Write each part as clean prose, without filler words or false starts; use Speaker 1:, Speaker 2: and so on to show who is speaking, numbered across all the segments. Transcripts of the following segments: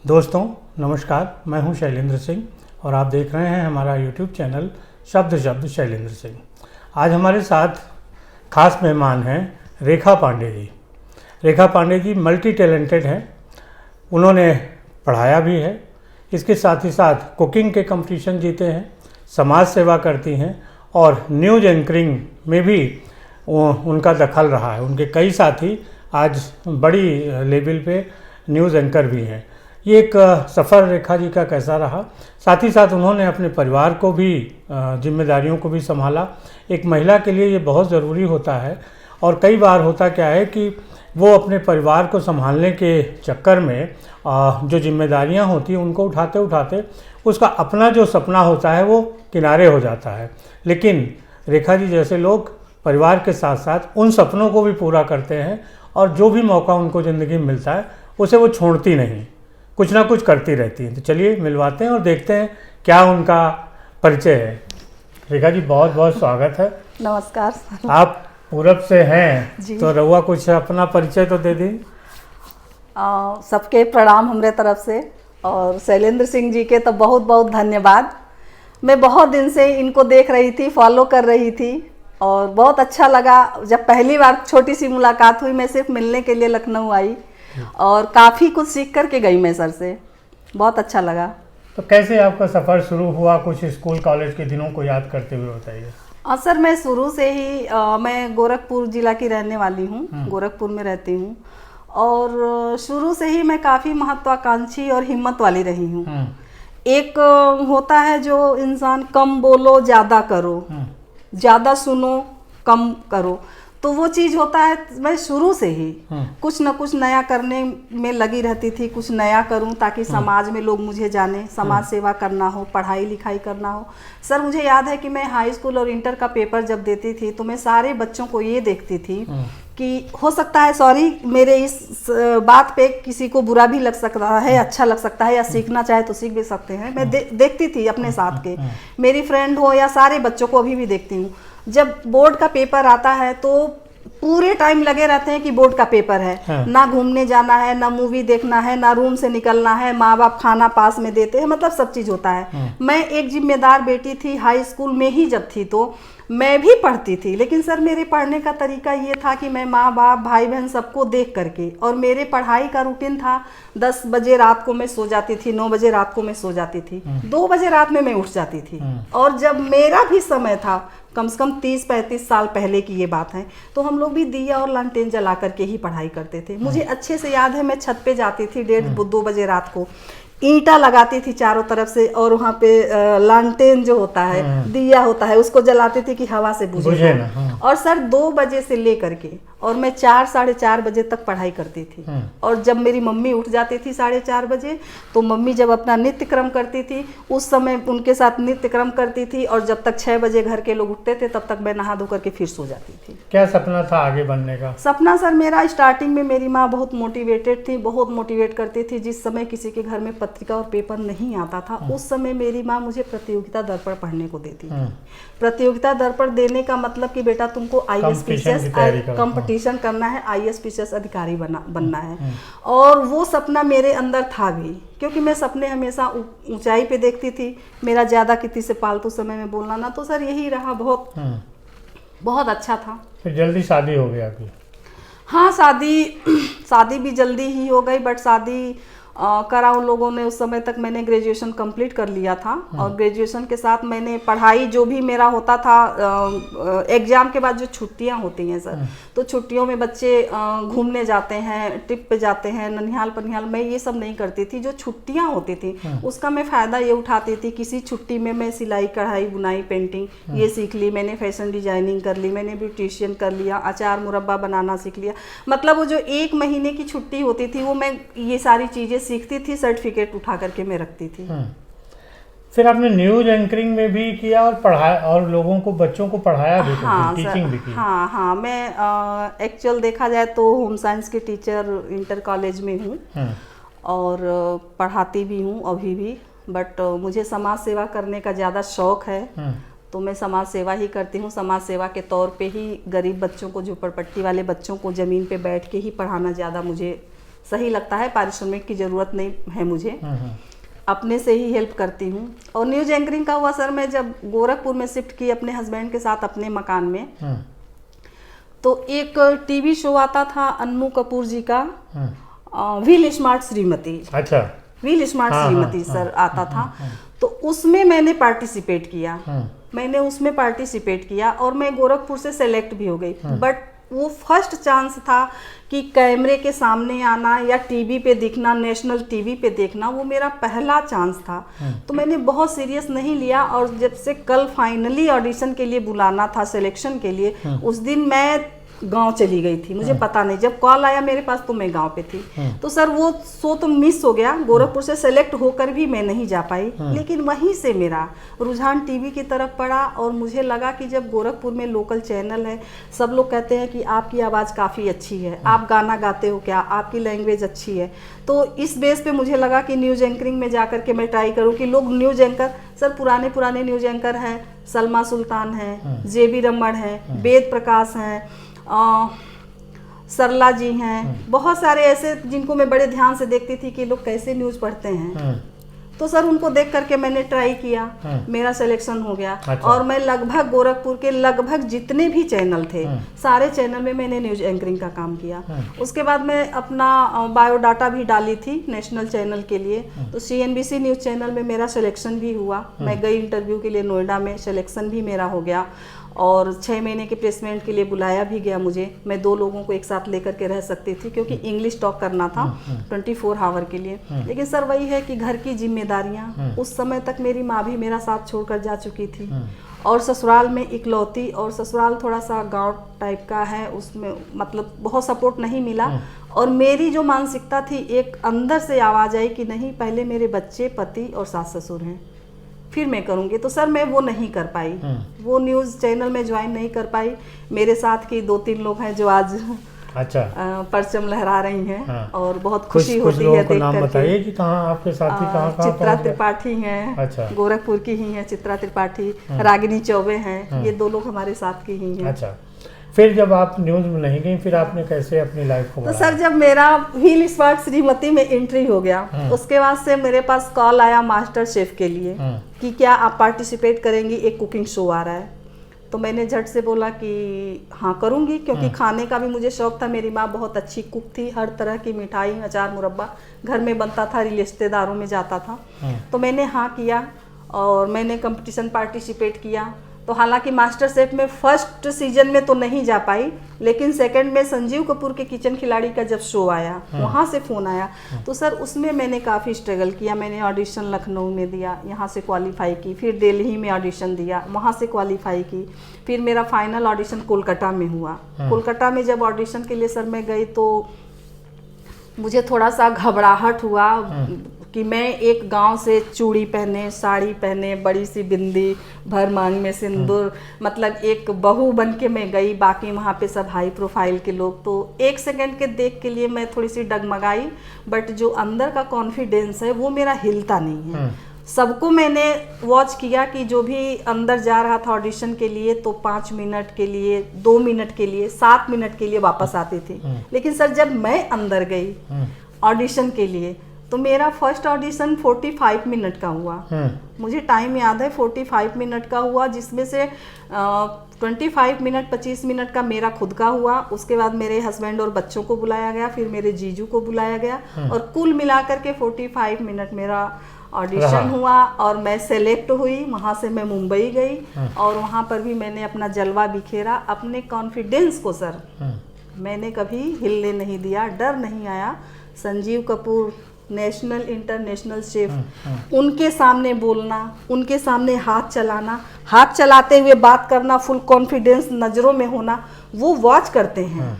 Speaker 1: दोस्तों नमस्कार, मैं हूं शैलेंद्र सिंह और आप देख रहे हैं हमारा यूट्यूब चैनल शब्द शब्द शैलेंद्र सिंह। आज हमारे साथ खास मेहमान हैं रेखा पांडे जी। रेखा पांडे जी मल्टी टैलेंटेड हैं। उन्होंने पढ़ाया भी है, इसके साथ ही साथ कुकिंग के कंपटीशन जीते हैं, समाज सेवा करती हैं और न्यूज़ एंकरिंग में भी उनका दखल रहा है। उनके कई साथी आज बड़ी लेवल पे न्यूज़ एंकर भी हैं। ये एक सफ़र रेखा जी का कैसा रहा, साथ ही साथ उन्होंने अपने परिवार को भी जिम्मेदारियों को भी संभाला। एक महिला के लिए ये बहुत ज़रूरी होता है और कई बार होता क्या है कि वो अपने परिवार को संभालने के चक्कर में जो जिम्मेदारियां होती हैं उनको उठाते उठाते उसका अपना जो सपना होता है वो किनारे हो जाता है। लेकिन रेखा जी जैसे लोग परिवार के साथ साथ उन सपनों को भी पूरा करते हैं और जो भी मौका उनको ज़िंदगी में मिलता है उसे वो छोड़ती नहीं, कुछ ना कुछ करती रहती हैं। तो चलिए मिलवाते हैं और देखते हैं क्या उनका परिचय है। रेखा जी बहुत बहुत स्वागत है।
Speaker 2: नमस्कार।
Speaker 1: आप पूरब से हैं तो रउआ कुछ अपना परिचय तो दे दी।
Speaker 2: सबके प्रणाम हमरे तरफ से और शैलेंद्र सिंह जी के तो बहुत बहुत धन्यवाद। मैं बहुत दिन से इनको देख रही थी, फॉलो कर रही थी और बहुत अच्छा लगा। जब पहली बार छोटी सी मुलाकात हुई, मैं सिर्फ मिलने के लिए लखनऊ आई और काफ़ी कुछ सीख कर के गई मैं सर से, बहुत अच्छा लगा।
Speaker 1: तो कैसे आपका सफ़र शुरू हुआ, कुछ स्कूल कॉलेज के दिनों को याद करते हुए बताइए।
Speaker 2: सर मैं शुरू से ही मैं गोरखपुर ज़िला की रहने वाली हूँ, गोरखपुर में रहती हूँ और शुरू से ही मैं काफ़ी महत्वाकांक्षी और हिम्मत वाली रही हूँ। एक होता है जो इंसान कम बोलो ज़्यादा करो, ज़्यादा सुनो कम करो, तो वो चीज़ होता है। मैं शुरू से ही कुछ न कुछ नया करने में लगी रहती थी, कुछ नया करूं ताकि समाज में लोग मुझे जाने, समाज सेवा करना हो, पढ़ाई लिखाई करना हो। सर मुझे याद है कि मैं हाई स्कूल और इंटर का पेपर जब देती थी तो मैं सारे बच्चों को ये देखती थी कि हो सकता है, सॉरी मेरे इस बात पे किसी को बुरा भी लग सकता है, अच्छा लग सकता है, या सीखना चाहे तो सीख भी सकते हैं। मैं देखती थी अपने साथ के, मेरी फ्रेंड हो या सारे बच्चों को अभी भी देखती हूँ। जब बोर्ड का पेपर आता है तो पूरे टाइम लगे रहते हैं कि बोर्ड का पेपर है, ना घूमने जाना है, ना मूवी देखना है, ना रूम से निकलना है, माँ बाप खाना पास में देते हैं, मतलब सब चीज़ होता है। मैं एक जिम्मेदार बेटी थी, हाई स्कूल में ही जब थी तो मैं भी पढ़ती थी, लेकिन सर मेरे पढ़ने का तरीका ये था कि मैं माँ बाप भाई बहन सबको देख करके, और मेरे पढ़ाई का रूटीन था 10 बजे रात को मैं सो जाती थी, 9 बजे रात को मैं सो जाती थी, 2 बजे रात में मैं उठ जाती थी। और जब मेरा भी समय था, कम से कम 30-35 साल पहले की ये बात है, तो हम लोग भी दिया और लालटेन जला करके ही पढ़ाई करते थे। मुझे अच्छे से याद है मैं छत पे जाती थी 1:30-2 बजे रात को, ईंटा लगाती थी चारों तरफ से और वहाँ पे लालटेन जो होता है, दिया होता है, उसको जलाती थी कि हवा से बुझे ना। और सर 2 बजे से ले करके और मैं 4-4:30 बजे तक पढ़ाई करती थी। और जब मेरी मम्मी उठ जाती थी 4:30 बजे, तो मम्मी जब अपना नित्य क्रम करती थी उस समय उनके साथ नित्य क्रम करती थी, और जब तक 6 बजे घर के लोग उठते थे तब तक मैं नहा धो करके फिर सो जाती थी।
Speaker 1: क्या सपना था आगे बनने का?
Speaker 2: सपना सर मेरा स्टार्टिंग में, मेरी माँ बहुत मोटिवेटेड थी, बहुत मोटिवेट करती थी। जिस समय किसी के घर में पत्रिका और पेपर नहीं आता था उस समय मेरी माँ मुझे प्रतियोगिता दर्पण पढ़ने को देती थी। प्रतियोगिता दर्पण देने का मतलब कि बेटा तुमको IAS कंपटीशन करना है, IAS अधिकारी बनना है। और वो सपना मेरे अंदर था भी, क्योंकि मैं सपने हमेशा ऊंचाई पे देखती थी। मेरा ज़्यादा किसी से फालतू समय में बोलना ना, तो सर यही रहा, बहुत अच्छा था।
Speaker 1: फिर जल्दी शादी हो गया आपकी?
Speaker 2: हाँ, शादी भी जल्दी ही हो गई, बट शादी करा उन लोगों ने। उस समय तक मैंने ग्रेजुएशन कंप्लीट कर लिया था और ग्रेजुएशन के साथ मैंने पढ़ाई जो भी मेरा होता था, एग्जाम के बाद जो छुट्टियां होती हैं सर, तो छुट्टियों में बच्चे घूमने जाते हैं, ट्रिप पे जाते हैं, ननिहाल पनिहाल, मैं ये सब नहीं करती थी। जो छुट्टियां होती थी उसका मैं फ़ायदा ये उठाती थी, किसी छुट्टी में मैं सिलाई कढ़ाई बुनाई पेंटिंग ये सीख ली, मैंने फैशन डिजाइनिंग कर ली, मैंने ब्यूटिशियन कर लिया, अचार मुरब्बा बनाना सीख लिया। मतलब वो जो 1 महीने की छुट्टी होती थी वो मैं ये सारी चीज़ें सीखती थी, सर्टिफिकेट उठा करके मैं रखती थी।
Speaker 1: फिर आपने न्यूज एंकरिंग में भी किया और पढ़ाया और लोगों को, बच्चों को पढ़ाया भी, टीचिंग भी की?
Speaker 2: हाँ, मैं एक्चुअल देखा जाए तो होम साइंस की टीचर इंटर कॉलेज में हूँ और पढ़ाती भी हूँ अभी भी। बट मुझे समाज सेवा करने का ज़्यादा शौक है, तो मैं समाज सेवा ही करती हूँ। समाज सेवा के तौर पे ही गरीब बच्चों को, झोपड़पट्टी वाले बच्चों को ज़मीन पे बैठ के ही पढ़ाना ज़्यादा मुझे सही लगता है, पारिश्रमिक की ज़रूरत नहीं है मुझे, अपने से ही हेल्प करती हूँ। और न्यूज एंकरिंग का हुआ सर, मैं जब गोरखपुर में शिफ्ट की अपने हस्बैंड के साथ अपने मकान में, तो एक टीवी शो आता था अन्नू कपूर जी का, व्हील स्मार्ट श्रीमती।
Speaker 1: अच्छा,
Speaker 2: व्हील स्मार्ट श्रीमती सर आता था। तो उसमें मैंने पार्टिसिपेट किया, मैंने उसमें पार्टिसिपेट किया और मैं गोरखपुर से सेलेक्ट भी हो गई। बट वो फर्स्ट चांस था कि कैमरे के सामने आना या टीवी पे दिखना, नेशनल टीवी पे देखना, वो मेरा पहला चांस था। तो मैंने बहुत सीरियस नहीं लिया। और जब से कल फाइनली ऑडिशन के लिए बुलाना था, सिलेक्शन के लिए, उस दिन मैं गांव चली गई थी, मुझे पता नहीं, जब कॉल आया मेरे पास तो मैं गांव पे थी। तो सर वो शो तो मिस हो गया, गोरखपुर से सेलेक्ट होकर भी मैं नहीं जा पाई। लेकिन वहीं से मेरा रुझान टीवी की तरफ पड़ा और मुझे लगा कि जब गोरखपुर में लोकल चैनल है, सब लोग कहते हैं कि आपकी आवाज़ काफ़ी अच्छी है, आप गाना गाते हो क्या, आपकी लैंग्वेज अच्छी है। तो इस बेस पे मुझे लगा कि न्यूज़ एंकरिंग में जा कर के मैं ट्राई करूँ कि लोग न्यूज़ एंकर, सर पुराने न्यूज़ एंकर हैं, सलमा सुल्तान हैं, जेबी रमण हैं, वेद प्रकाश हैं, सरला जी हैं, बहुत सारे ऐसे जिनको मैं बड़े ध्यान से देखती थी कि लोग कैसे न्यूज़ पढ़ते हैं। तो सर उनको देख करके मैंने ट्राई किया, मेरा सिलेक्शन हो गया।
Speaker 1: अच्छा।
Speaker 2: और मैं लगभग गोरखपुर के लगभग जितने भी चैनल थे, सारे चैनल में मैंने न्यूज एंकरिंग का काम किया। उसके बाद मैं अपना बायोडाटा भी डाली थी नेशनल चैनल के लिए, तो CNBC न्यूज चैनल में मेरा सिलेक्शन भी हुआ। मैं गई इंटरव्यू के लिए नोएडा में, सिलेक्शन भी मेरा हो गया और 6 महीने के प्लेसमेंट के लिए बुलाया भी गया मुझे। मैं 2 लोगों को एक साथ लेकर के रह सकती थी क्योंकि इंग्लिश टॉक करना था 24 आवर के लिए। लेकिन सर वही है कि घर की जिम्मेदारियां, उस समय तक मेरी माँ भी मेरा साथ छोड़कर जा चुकी थी और ससुराल में इकलौती, और ससुराल थोड़ा सा गांव टाइप का है, उसमें मतलब बहुत सपोर्ट नहीं मिला। और मेरी जो मानसिकता थी, एक अंदर से आवाज़ आई कि नहीं, पहले मेरे बच्चे, पति और सास ससुर हैं, फिर मैं करूँगी। तो सर मैं वो नहीं कर पाई, वो न्यूज़ चैनल में ज्वाइन नहीं कर पाई। मेरे साथ की 2-3 लोग हैं जो आज
Speaker 1: अच्छा
Speaker 2: परचम लहरा रही हैं।
Speaker 1: हाँ।
Speaker 2: और बहुत खुशी
Speaker 1: कुछ
Speaker 2: होती
Speaker 1: लोगों
Speaker 2: है
Speaker 1: को
Speaker 2: देख
Speaker 1: नाम
Speaker 2: करके।
Speaker 1: बताइए कि कहाँ आपके साथी कहाँ
Speaker 2: चित्रा त्रिपाठी हैं,
Speaker 1: अच्छा।
Speaker 2: गोरखपुर की ही हैं चित्रा त्रिपाठी, रागिनी चौबे हैं, ये 2 लोग हमारे साथ की ही हैं।
Speaker 1: अच्छा, फिर जब आप न्यूज़ में नहीं गई, फिर आपने कैसे अपनी लाइफ को
Speaker 2: तो
Speaker 1: बढ़ाया?
Speaker 2: सर जब मेरा व्हील स्मार्ट श्रीमती में एंट्री हो गया, उसके बाद से मेरे पास कॉल आया मास्टर शेफ के लिए कि क्या आप पार्टिसिपेट करेंगी, एक कुकिंग शो आ रहा है। तो मैंने झट से बोला कि हाँ करूँगी, क्योंकि खाने का भी मुझे शौक था। मेरी माँ बहुत अच्छी कुक थी, हर तरह की मिठाई, अचार, मुरब्बा घर में बनता था, रिश्तेदारों में जाता था। तो मैंने हाँ किया और मैंने कंपटीशन पार्टिसिपेट किया। तो हालांकि मास्टर शेफ में फर्स्ट सीजन में तो नहीं जा पाई, लेकिन सेकंड में संजीव कपूर के किचन खिलाड़ी का जब शो आया, वहाँ से फ़ोन आया, तो सर उसमें मैंने काफ़ी स्ट्रगल किया। मैंने ऑडिशन लखनऊ में दिया, यहाँ से क्वालिफाई की, फिर दिल्ली में ऑडिशन दिया, वहाँ से क्वालिफाई की, फिर मेरा फाइनल ऑडिशन कोलकाता में हुआ। कोलकाता में जब ऑडिशन के लिए सर मैं गई तो मुझे थोड़ा सा घबराहट हुआ कि मैं एक गांव से चूड़ी पहने, साड़ी पहने, बड़ी सी बिंदी, भर मांग में सिंदूर, मतलब एक बहू बन के मैं गई। बाकी वहाँ पे सब हाई प्रोफाइल के लोग, तो 1 सेकंड के देख के लिए मैं थोड़ी सी डगमगाई, बट जो अंदर का कॉन्फिडेंस है वो मेरा हिलता नहीं है। सबको मैंने वॉच किया कि जो भी अंदर जा रहा था ऑडिशन के लिए, तो 5 मिनट के लिए, 2 मिनट के लिए, 7 मिनट के लिए वापस आती थी। लेकिन सर जब मैं अंदर गई ऑडिशन के लिए, तो मेरा फर्स्ट ऑडिशन 45 मिनट का हुआ। मुझे टाइम याद है, 45 मिनट का हुआ, जिसमें से 25 मिनट 25 मिनट का मेरा खुद का हुआ। उसके बाद मेरे हस्बैंड और बच्चों को बुलाया गया, फिर मेरे जीजू को बुलाया गया, और कुल मिलाकर के 45 मिनट मेरा ऑडिशन हुआ और मैं सेलेक्ट हुई। वहाँ से मैं मुंबई गई और वहाँ पर भी मैंने अपना जलवा बिखेरा। अपने कॉन्फिडेंस को सर मैंने कभी हिलने नहीं दिया, डर नहीं आया। Sanjeev Kapoor national international chef, उनके सामने बोलना, उनके सामने हाथ चलाना, हाथ चलाते हुए बात करना, फुल कॉन्फिडेंस, नज़रों में होना, वो वॉच करते हैं।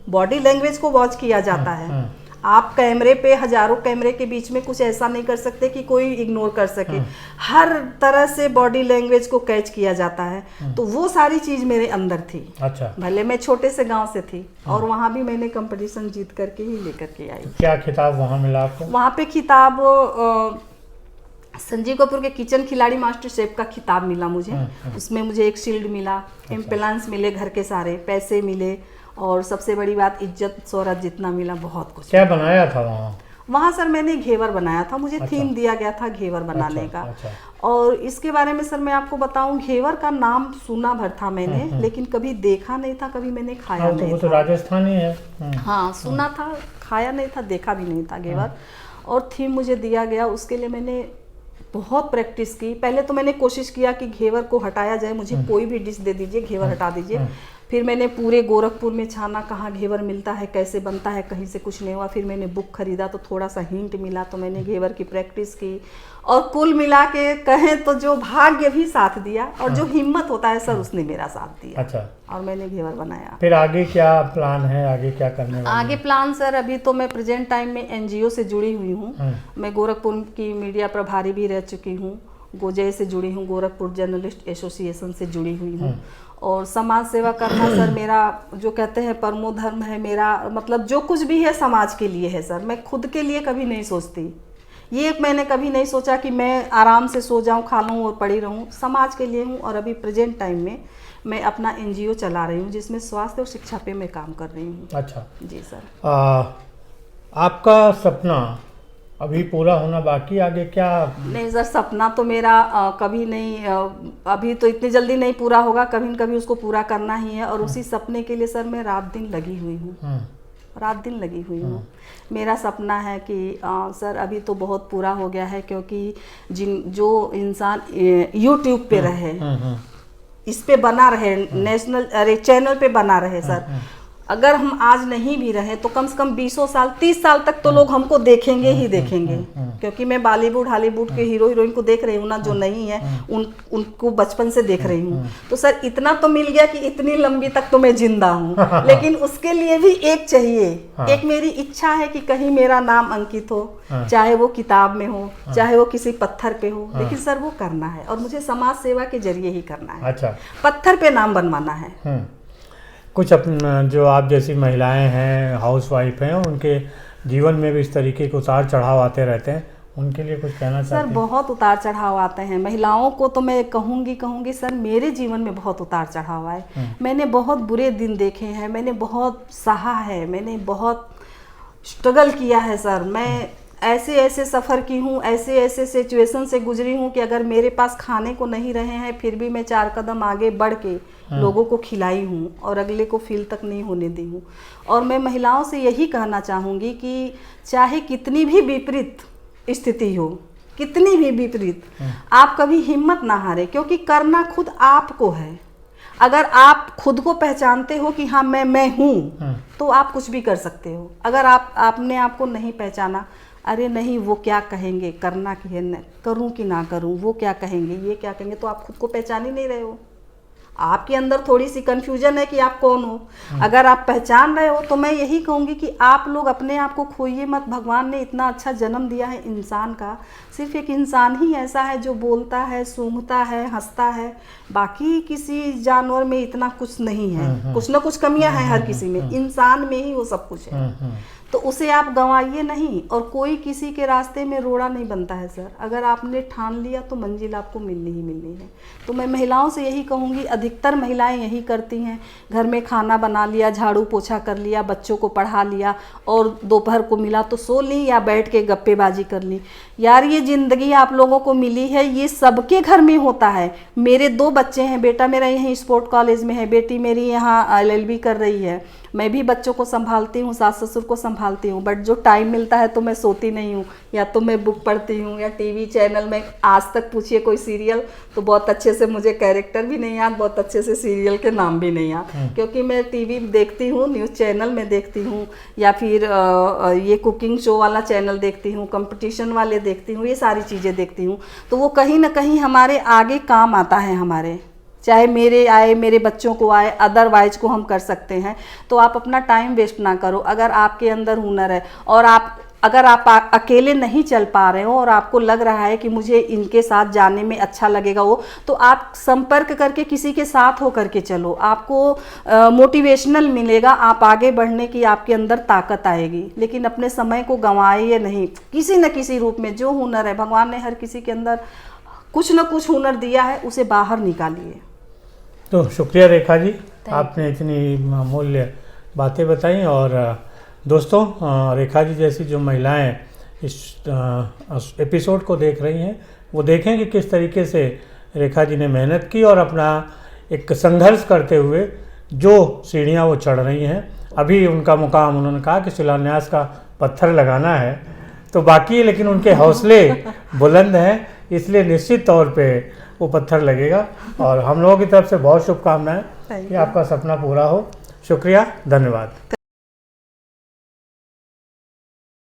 Speaker 2: बॉडी लैंग्वेज को वॉच किया जाता है। आप कैमरे पे, हजारों कैमरे के बीच में कुछ ऐसा नहीं कर सकते कि कोई इग्नोर कर सके। हर तरह से बॉडी लैंग्वेज को कैच किया जाता है। तो वो सारी चीज़ मेरे अंदर थी।
Speaker 1: अच्छा।
Speaker 2: भले मैं छोटे से गांव से थी और वहाँ भी मैंने कंपटीशन जीत करके ही लेकर के आई।
Speaker 1: क्या खिताब वहाँ मिला आपको?
Speaker 2: वहाँ पे खिताब संजीव कपूर के किचन खिलाड़ी मास्टर शेफ का खिताब मिला मुझे। उसमें मुझे एक शील्ड मिला, एम्बुलेंस मिले, घर के सारे पैसे मिले, और सबसे बड़ी बात इज्जत शोहरत जितना मिला बहुत कुछ।
Speaker 1: क्या बनाया था वहाँ?
Speaker 2: वहाँ सर मैंने घेवर बनाया था, मुझे
Speaker 1: अच्छा।
Speaker 2: थीम दिया गया था घेवर बनाने
Speaker 1: अच्छा,
Speaker 2: का।
Speaker 1: अच्छा।
Speaker 2: और इसके बारे में सर मैं आपको बताऊं, घेवर का नाम सुना भर था मैंने, लेकिन कभी देखा नहीं था, कभी मैंने खाया
Speaker 1: तो
Speaker 2: नहीं
Speaker 1: वो तो
Speaker 2: था।
Speaker 1: राजस्थानी है।
Speaker 2: हाँ सुना था, खाया नहीं था, देखा भी नहीं था घेवर। और थीम मुझे दिया गया, उसके लिए मैंने बहुत प्रैक्टिस की। पहले तो मैंने कोशिश किया कि घेवर को हटाया जाए, मुझे कोई भी डिश दे दीजिए घेवर हटा दीजिए। फिर मैंने पूरे गोरखपुर में छाना कहाँ घेवर मिलता है, कैसे बनता है, कहीं से कुछ नहीं हुआ। फिर मैंने बुक खरीदा तो थोड़ा सा हिंट मिला, तो मैंने घेवर की प्रैक्टिस की। और कुल मिला के कहें तो जो भाग्य भी साथ दिया और जो हिम्मत होता है सर, उसने मेरा साथ दिया।
Speaker 1: अच्छा।
Speaker 2: और मैंने घेवर बनाया।
Speaker 1: फिर आगे क्या प्लान है, आगे क्या करने वाले?
Speaker 2: आगे प्लान सर, अभी तो मैं प्रेजेंट टाइम में एनजीओ से जुड़ी हुई हूँ। मैं गोरखपुर की मीडिया प्रभारी भी रह चुकी हूँ, गोजय से जुड़ी हूँ, गोरखपुर जर्नलिस्ट एसोसिएशन से जुड़ी हुई हूँ। और समाज सेवा करना सर मेरा, जो कहते हैं परमो धर्म है मेरा। मतलब जो कुछ भी है समाज के लिए है सर, मैं खुद के लिए कभी नहीं सोचती। ये मैंने कभी नहीं सोचा कि मैं आराम से सो जाऊं, खा लूं और पड़ी रहूं। समाज के लिए हूं। और अभी प्रेजेंट टाइम में मैं अपना एनजीओ चला रही हूं, जिसमें स्वास्थ्य और शिक्षा पे मैं काम कर रही हूं।
Speaker 1: अच्छा
Speaker 2: जी सर।
Speaker 1: आपका सपना अभी पूरा होना बाकी, आगे क्या?
Speaker 2: नहीं सर, सपना तो मेरा कभी नहीं, अभी तो इतनी जल्दी नहीं पूरा होगा, कभी न कभी उसको पूरा करना ही है। और उसी सपने के लिए सर मैं रात दिन लगी हुई हूँ, रात दिन लगी हुई हूँ। मेरा सपना है कि सर अभी तो बहुत पूरा हो गया है, क्योंकि जो इंसान यूट्यूब पे रहे, इस पे बना रहे, नेशनल चैनल पे बना रहे सर, अगर हम आज नहीं भी रहे तो कम से कम 20 साल 30 साल तक तो लोग हमको देखेंगे ही देखेंगे। क्योंकि मैं बॉलीवुड हॉलीवुड के हीरो हीरोइन को देख रही हूँ ना, जो नहीं है उनको बचपन से देख रही हूँ। तो सर इतना तो मिल गया कि इतनी लंबी तक तो मैं जिंदा हूँ। लेकिन उसके लिए भी एक चाहिए, एक मेरी इच्छा है कि कहीं मेरा नाम अंकित हो, चाहे वो किताब में हो, चाहे वो किसी पत्थर पे हो, लेकिन सर वो करना है और मुझे समाज सेवा के जरिए ही करना है।
Speaker 1: अच्छा,
Speaker 2: पत्थर पे नाम बनवाना है।
Speaker 1: कुछ अपना जो आप जैसी महिलाएं हैं, हाउसवाइफ हैं, उनके जीवन में भी इस तरीके के उतार चढ़ाव आते रहते हैं, उनके लिए कुछ कहना चाहते हैं?
Speaker 2: सर बहुत उतार चढ़ाव आते हैं। महिलाओं को तो मैं कहूँगी सर, मेरे जीवन में बहुत उतार चढ़ाव आए। मैंने बहुत बुरे दिन देखे हैं, मैंने बहुत सहा है, मैंने बहुत स्ट्रगल किया है सर। मैं ऐसे ऐसे सफ़र की हूँ, ऐसे ऐसे सिचुएशन से गुजरी हूँ कि अगर मेरे पास खाने को नहीं रहे हैं, फिर भी मैं 4 कदम आगे बढ़ के लोगों को खिलाई हूँ और अगले को फील तक नहीं होने दी हूँ। और मैं महिलाओं से यही कहना चाहूँगी कि चाहे कितनी भी विपरीत स्थिति हो, कितनी भी विपरीत, आप कभी हिम्मत ना हारे, क्योंकि करना खुद आपको है। अगर आप खुद को पहचानते हो कि हाँ मैं हूँ, तो आप कुछ भी कर सकते हो। अगर आपने आपको नहीं पहचाना, अरे नहीं वो क्या कहेंगे, करना कि है, करूँ कि ना करूँ, वो क्या कहेंगे, ये क्या कहेंगे, तो आप खुद को पहचान ही नहीं रहे हो। आपके अंदर थोड़ी सी कंफ्यूजन है कि आप कौन हो। अगर आप पहचान रहे हो तो मैं यही कहूँगी कि आप लोग अपने आप को खोइए मत। भगवान ने इतना अच्छा जन्म दिया है इंसान का, सिर्फ एक इंसान ही ऐसा है जो बोलता है, सूंघता है, हंसता है। बाकी किसी जानवर में इतना कुछ नहीं है, कुछ ना कुछ कमियां हैं हर किसी में, इंसान में ही वो सब कुछ है। तो उसे आप गंवाइए नहीं, और कोई किसी के रास्ते में रोड़ा नहीं बनता है सर। अगर आपने ठान लिया तो मंजिल आपको मिलनी ही मिलनी है। तो मैं महिलाओं से यही कहूँगी, अधिकतर महिलाएं यही करती हैं, घर में खाना बना लिया, झाड़ू पोछा कर लिया, बच्चों को पढ़ा लिया, और दोपहर को मिला तो सो ली या बैठ के गप्पेबाजी कर ली। यार ये ज़िंदगी आप लोगों को मिली है, ये सबके घर में होता है। मेरे 2 बच्चे हैं, बेटा मेरा यहीं स्पोर्ट कॉलेज में है, बेटी मेरी यहाँ LLB कर रही है। मैं भी बच्चों को संभालती हूँ, सास ससुर को संभालती हूँ, बट जो टाइम मिलता है तो मैं सोती नहीं हूँ, या तो मैं बुक पढ़ती हूँ या टीवी चैनल में। आज तक पूछिए कोई सीरियल तो बहुत अच्छे से मुझे कैरेक्टर भी नहीं याद, बहुत अच्छे से सीरियल के नाम भी नहीं याद, क्योंकि मैं टीवी देखती हूँ, न्यूज़ चैनल में देखती हूँ, या फिर ये कुकिंग शो वाला चैनल देखती हूँ, कंपटीशन वाले देखती हूँ, ये सारी चीज़ें देखती हूँ। तो वो कहीं ना कहीं हमारे आगे काम आता है हमारे, चाहे मेरे आए, मेरे बच्चों को आए, अदरवाइज को हम कर सकते हैं। तो आप अपना टाइम वेस्ट ना करो। अगर आपके अंदर हुनर है और अगर आप अकेले नहीं चल पा रहे हो और आपको लग रहा है कि मुझे इनके साथ जाने में अच्छा लगेगा वो, तो आप संपर्क करके किसी के साथ हो करके चलो, आपको मोटिवेशनल मिलेगा, आप आगे बढ़ने की आपके अंदर ताकत आएगी। लेकिन अपने समय को गंवाइए नहीं, किसी न किसी रूप में जो हुनर है, भगवान ने हर किसी के अंदर कुछ न कुछ हुनर दिया है, उसे बाहर निकालिए।
Speaker 1: तो शुक्रिया रेखा जी, आपने इतनी मूल्य बातें बताई। और दोस्तों, रेखा जी जैसी जो महिलाएं इस एपिसोड को देख रही हैं, वो देखें कि किस तरीके से रेखा जी ने मेहनत की और अपना एक संघर्ष करते हुए जो सीढ़ियां वो चढ़ रही हैं। अभी उनका मुकाम, उन्होंने कहा कि शिलान्यास का पत्थर लगाना है, तो बाकी है, लेकिन उनके हौसले बुलंद हैं, इसलिए निश्चित तौर पे वो पत्थर लगेगा। और हम लोगों की तरफ से बहुत शुभकामनाएं कि आपका सपना पूरा हो। शुक्रिया, धन्यवाद।